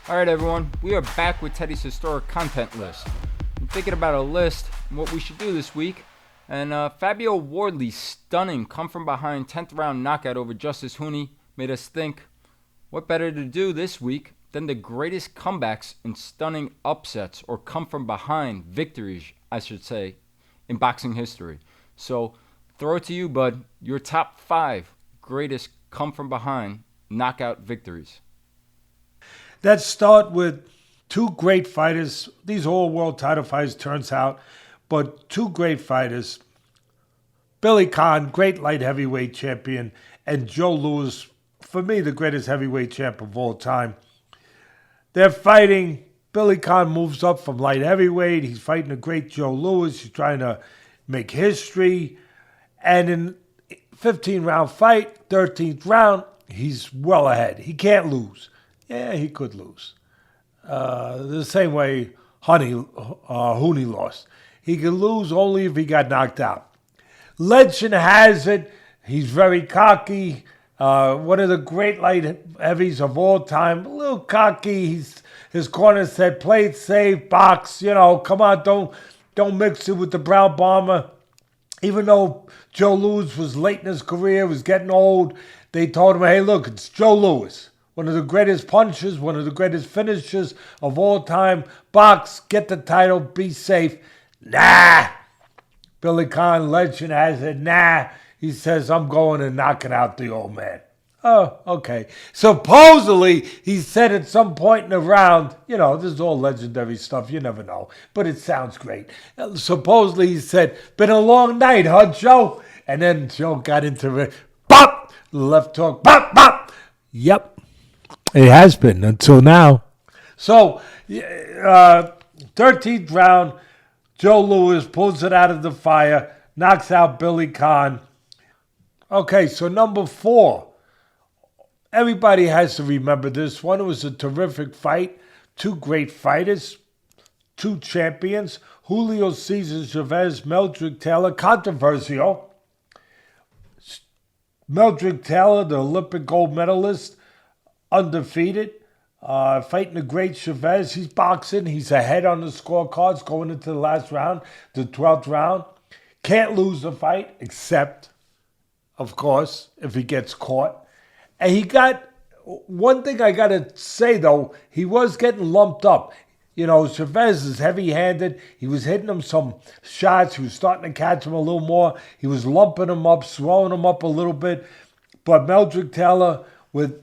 Alright everyone, we are back with Teddy's historic content list. I'm thinking about a list and what we should do this week, and Fabio Wardley's stunning come from behind 10th round knockout over Justice Hooney made us think, what better to do this week than the greatest comebacks in stunning upsets, or come from behind victories, I should say, in boxing history. So, throw it to you, bud, your top 5 greatest come from behind knockout victories. Let's start with two great fighters. These are all world title fights, turns out, but two great fighters. Billy Conn, great light heavyweight champion, and Joe Louis, for me, the greatest heavyweight champ of all time. They're fighting. Billy Conn moves up from light heavyweight. He's fighting a great Joe Louis. He's trying to make history. And in 15-round fight, 13th round, he's well ahead. He can't lose. Yeah, he could lose. The same way Hooney lost. He could lose only if he got knocked out. Legend has it, he's very cocky. One of the great light heavies of all time. A little cocky. His corner said, play it safe, box. Come on, don't mix it with the Brown Bomber. Even though Joe Louis was late in his career, was getting old, they told him, hey, look, it's Joe Louis. One of the greatest punchers, one of the greatest finishers of all time. Box, get the title, be safe. Nah. Billy Conn, legend has it, nah. He says, I'm going and knocking out the old man. Oh, okay. Supposedly, he said at some point in the round, this is all legendary stuff, you never know, but it sounds great. Supposedly, he said, been a long night, huh, Joe? And then Joe got into it. Bop! Left hook, bop, bop. Yep. It has been until now. So, 13th round, Joe Louis pulls it out of the fire, knocks out Billy Conn. Okay, so number 4. Everybody has to remember this one. It was a terrific fight. Two great fighters, two champions. Julio Cesar Chavez, Meldrick Taylor, controversial. Meldrick Taylor, the Olympic gold medalist, undefeated, fighting the great Chavez. He's boxing. He's ahead on the scorecards going into the last round, the 12th round. Can't lose the fight, except, of course, if he gets caught. And he got, one thing I got to say, though, he was getting lumped up. Chavez is heavy-handed. He was hitting him some shots. He was starting to catch him a little more. He was lumping him up, swelling him up a little bit. But Meldrick Taylor, with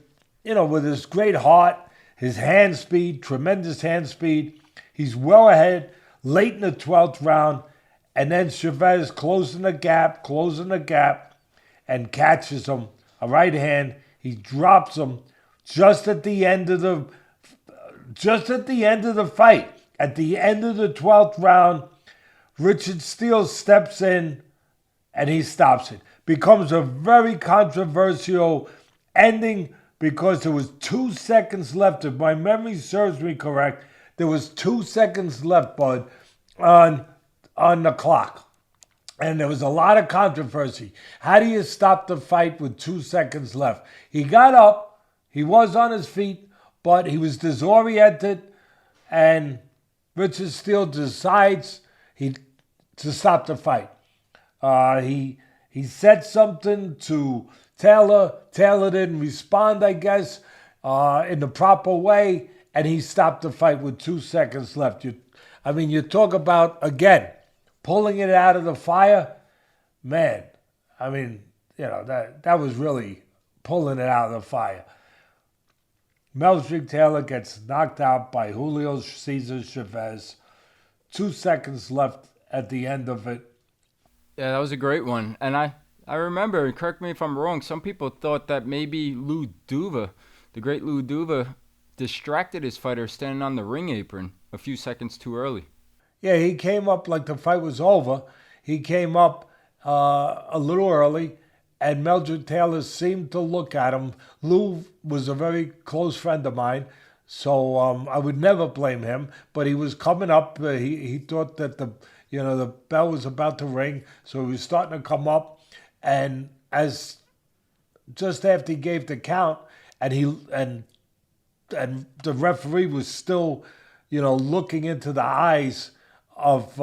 his great heart, his hand speed, tremendous hand speed, he's well ahead, late in the 12th round, and then Chavez closing the gap, and catches him, a right hand. He drops him just at the end of the fight. At the end of the 12th round, Richard Steele steps in, and he stops it. Becomes a very controversial ending, because there was 2 seconds left. If my memory serves me correct, there was 2 seconds left, bud, on the clock. And there was a lot of controversy. How do you stop the fight with 2 seconds left? He got up. He was on his feet, but he was disoriented. And Richard Steele decides to stop the fight. He said something to Taylor. Taylor didn't respond, I guess, in the proper way, and he stopped the fight with 2 seconds left. You talk about, again, pulling it out of the fire. Man, that was really pulling it out of the fire. Meldrick Taylor gets knocked out by Julio Cesar Chavez. 2 seconds left at the end of it. Yeah, that was a great one. And I remember, correct me if I'm wrong, some people thought that maybe Lou Duva, the great Lou Duva, distracted his fighter standing on the ring apron a few seconds too early. Yeah, he came up like the fight was over. He came up a little early, and Meldrick Taylor seemed to look at him. Lou was a very close friend of mine, so I would never blame him. But he was coming up. He thought that the bell was about to ring, so he was starting to come up. And just after he gave the count, and the referee was still, looking into the eyes of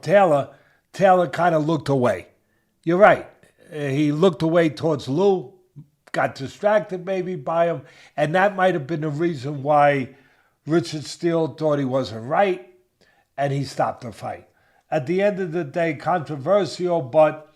Taylor. Taylor kind of looked away. You're right. He looked away towards Lou, got distracted maybe by him, and that might have been the reason why Richard Steele thought he wasn't right, and he stopped the fight. At the end of the day, controversial, but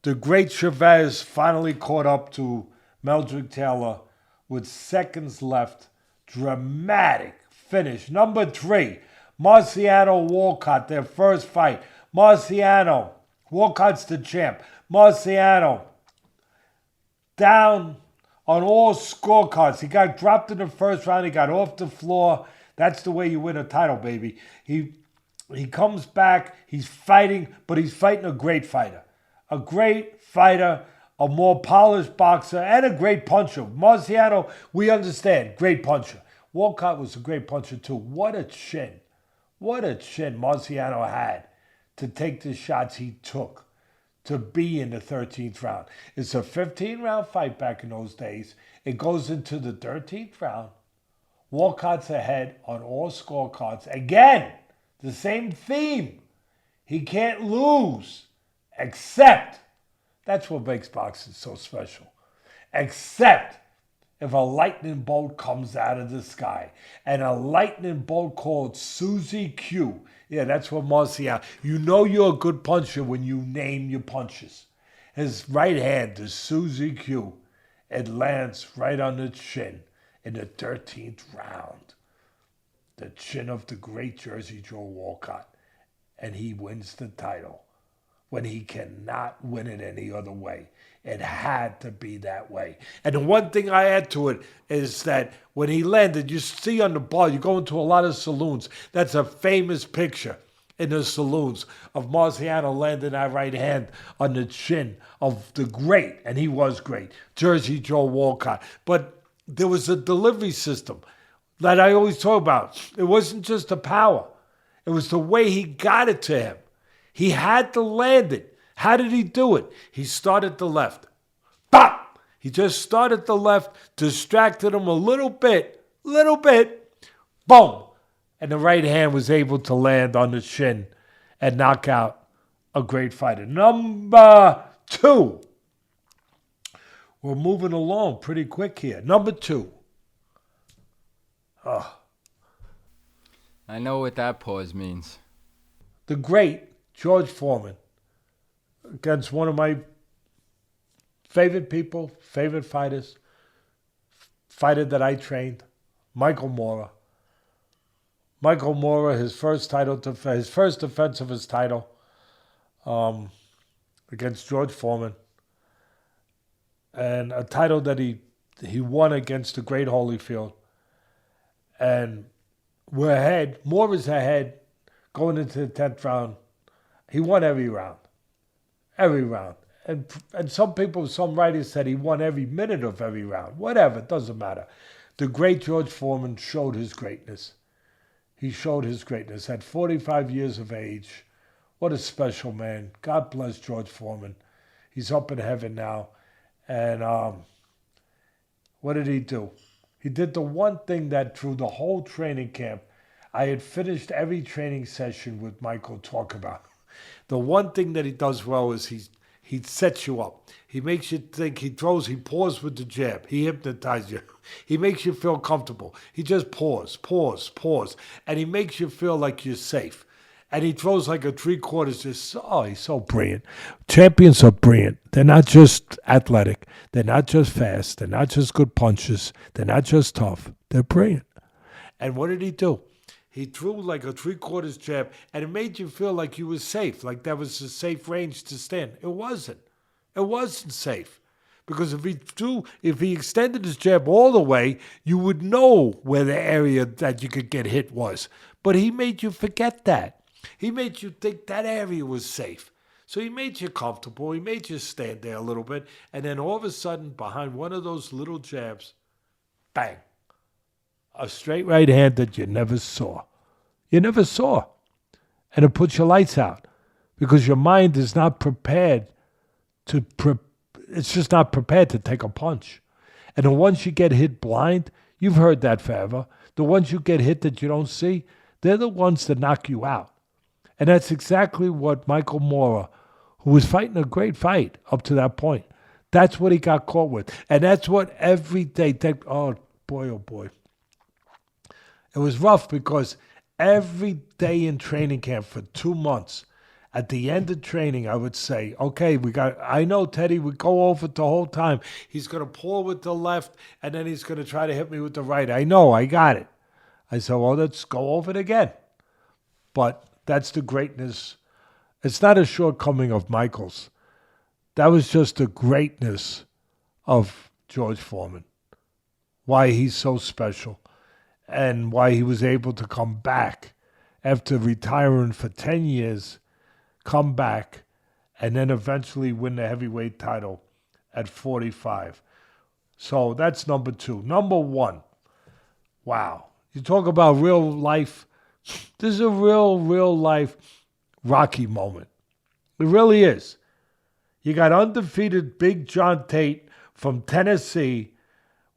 the great Chavez finally caught up to Meldrick Taylor with seconds left. Dramatic finish. Number 3, Marciano Walcott, their first fight. Marciano, Walcott's the champ. Marciano, down on all scorecards. He got dropped in the first round. He got off the floor. That's the way you win a title, baby. He comes back. He's fighting, but he's fighting a great fighter. A great fighter, a more polished boxer, and a great puncher. Marciano, we understand, great puncher. Walcott was a great puncher too. What a chin. What a chin Marciano had to take the shots he took to be in the 13th round. It's a 15-round fight back in those days. It goes into the 13th round. Walcott's ahead on all scorecards. Again, the same theme. He can't lose, except, that's what makes boxing so special, except if a lightning bolt comes out of the sky. And a lightning bolt called Susie Q. Yeah, that's what Marciano. You know you're a good puncher when you name your punches. His right hand is Susie Q. It lands right on the chin in the 13th round. The chin of the great Jersey Joe Walcott. And he wins the title when he cannot win it any other way. It had to be that way. And the one thing I add to it is that when he landed, you see on the bar, you go into a lot of saloons. That's a famous picture in the saloons of Marciano landing that right hand on the chin of the great, and he was great, Jersey Joe Walcott. But there was a delivery system that I always talk about. It wasn't just the power. It was the way he got it to him. He had to land it. How did he do it? He started the left. Bop! He just started the left, distracted him a little bit, boom! And the right hand was able to land on the shin and knock out a great fighter. Number 2. We're moving along pretty quick here. Number 2. I know what that pause means. The great George Foreman against one of my favorite people, favorite fighters, fighter that I trained, Michael Moorer. Michael Moorer, his first defense of his title against George Foreman, and a title that he won against the great Holyfield. And we're ahead. Moorer's ahead going into the 10th round. He won every round. Every round. And some people, some writers said he won every minute of every round. Whatever, it doesn't matter. The great George Foreman showed his greatness. He showed his greatness at 45 years of age. What a special man. God bless George Foreman. He's up in heaven now. And what did he do? He did the one thing that through the whole training camp, I had finished every training session with Michael talk about. The one thing that he does well is he sets you up. He makes you think, he paws with the jab. He hypnotizes you. He makes you feel comfortable. He just pause. And he makes you feel like you're safe. And he throws like a 3/4. He's so brilliant. Champions are brilliant. They're not just athletic. They're not just fast. They're not just good punchers. They're not just tough. They're brilliant. And what did he do? He threw like a 3/4 jab, and it made you feel like you were safe, like that was a safe range to stand. It wasn't. It wasn't safe. Because if he extended his jab all the way, you would know where the area that you could get hit was. But he made you forget that. He made you think that area was safe. So he made you comfortable. He made you stand there a little bit. And then all of a sudden, behind one of those little jabs, bang. A straight right hand that you never saw. You never saw. And it puts your lights out. Because your mind is not prepared it's just not prepared to take a punch. And then once you get hit blind, You've heard that forever. The ones you get hit that you don't see, they're the ones that knock you out. And that's exactly what Michael Moorer, who was fighting a great fight up to that point, that's what he got caught with. And that's what every day, oh boy. It was rough because every day in training camp for 2 months, at the end of training, I would say, okay, I know Teddy would go over it the whole time. He's going to pull with the left, and then he's going to try to hit me with the right. I know, I got it. I said, well, let's go over it again. But that's the greatness. It's not a shortcoming of Michael's. That was just the greatness of George Foreman. Why he's so special and why he was able to come back after retiring for 10 years, come back, and then eventually win the heavyweight title at 45. So that's number 2. Number 1, wow. You talk about real life. This is a real life Rocky moment. It really is. You got undefeated Big John Tate from Tennessee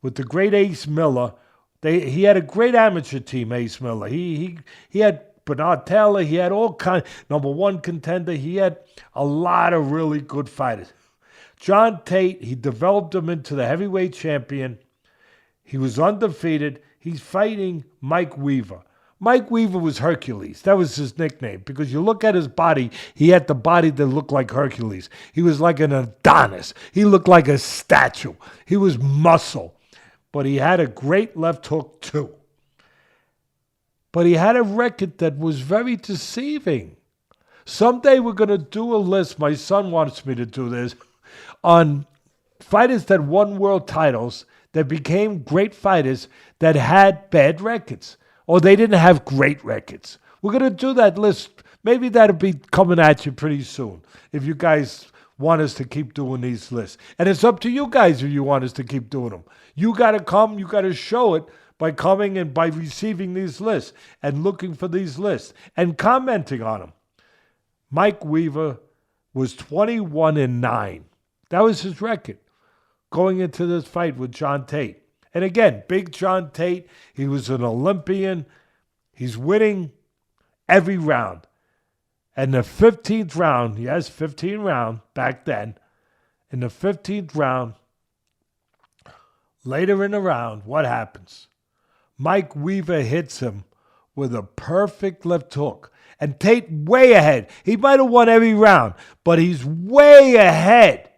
with the great Ace Miller. He had a great amateur team, Ace Miller. He had Bernard Taylor. He had all kinds. Number 1 contender. He had a lot of really good fighters. John Tate, he developed him into the heavyweight champion. He was undefeated. He's fighting Mike Weaver. Mike Weaver was Hercules. That was his nickname because you look at his body, he had the body that looked like Hercules. He was like an Adonis. He looked like a statue. He was muscle. But he had a great left hook too. But he had a record that was very deceiving. Someday we're going to do a list, my son wants me to do this, on fighters that won world titles that became great fighters that had bad records. Or they didn't have great records. We're going to do that list. Maybe that'll be coming at you pretty soon if you guys want us to keep doing these lists. And it's up to you guys if you want us to keep doing them. You got to come. You got to show it by coming and by receiving these lists and looking for these lists and commenting on them. Mike Weaver was 21-9. That was his record going into this fight with John Tate. And again, Big John Tate, he was an Olympian. He's winning every round. And the 15th round, yes, 15th round back then, in the 15th round, later in the round, what happens? Mike Weaver hits him with a perfect left hook. And Tate way ahead. He might have won every round, but he's way ahead.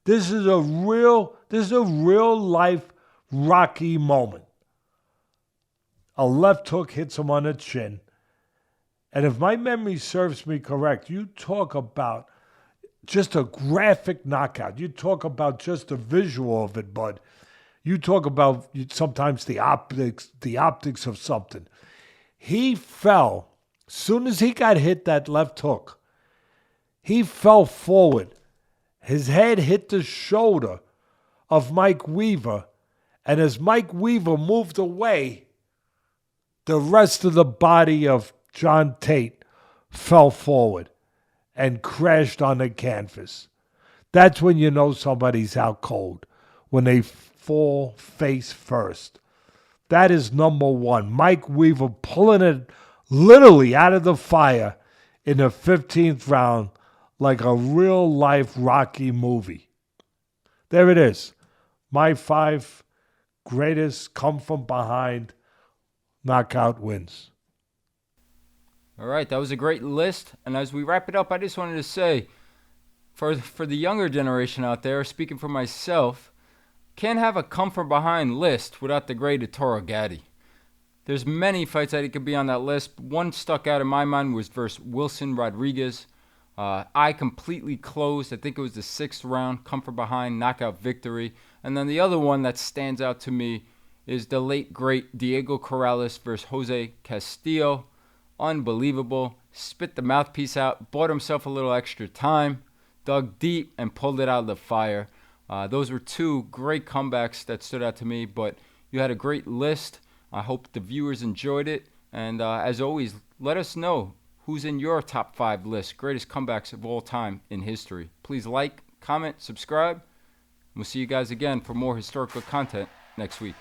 This is a real life Rocky moment. A left hook hits him on the chin. And if my memory serves me correct, you talk about just a graphic knockout. You talk about just the visual of it, bud. You talk about sometimes the optics of something. He fell. As soon as he got hit that left hook, he fell forward. His head hit the shoulder of Mike Weaver. And as Mike Weaver moved away, the rest of the body of John Tate fell forward and crashed on the canvas. That's when you know somebody's out cold, when they fall face first. That is number 1. Mike Weaver pulling it literally out of the fire in the 15th round like a real-life Rocky movie. There it is. My 5 greatest come-from-behind knockout wins. All right, that was a great list. And as we wrap it up, I just wanted to say, for the younger generation out there, speaking for myself, can't have a come-from-behind list without the great Ettore Gatti. There's many fights that he could be on that list. One stuck out in my mind was versus Wilson Rodriguez. Eye completely closed. I think it was the 6th round, come-from-behind, knockout victory. And then the other one that stands out to me is the late, great Diego Corrales versus Jose Castillo. Unbelievable. Spit the mouthpiece out, bought himself a little extra time, dug deep, and pulled it out of the fire. Those were 2 great comebacks that stood out to me, but you had a great list. I hope the viewers enjoyed it. And as always, let us know who's in your top 5 list, greatest comebacks of all time in history. Please like, comment, subscribe. We'll see you guys again for more historical content next week.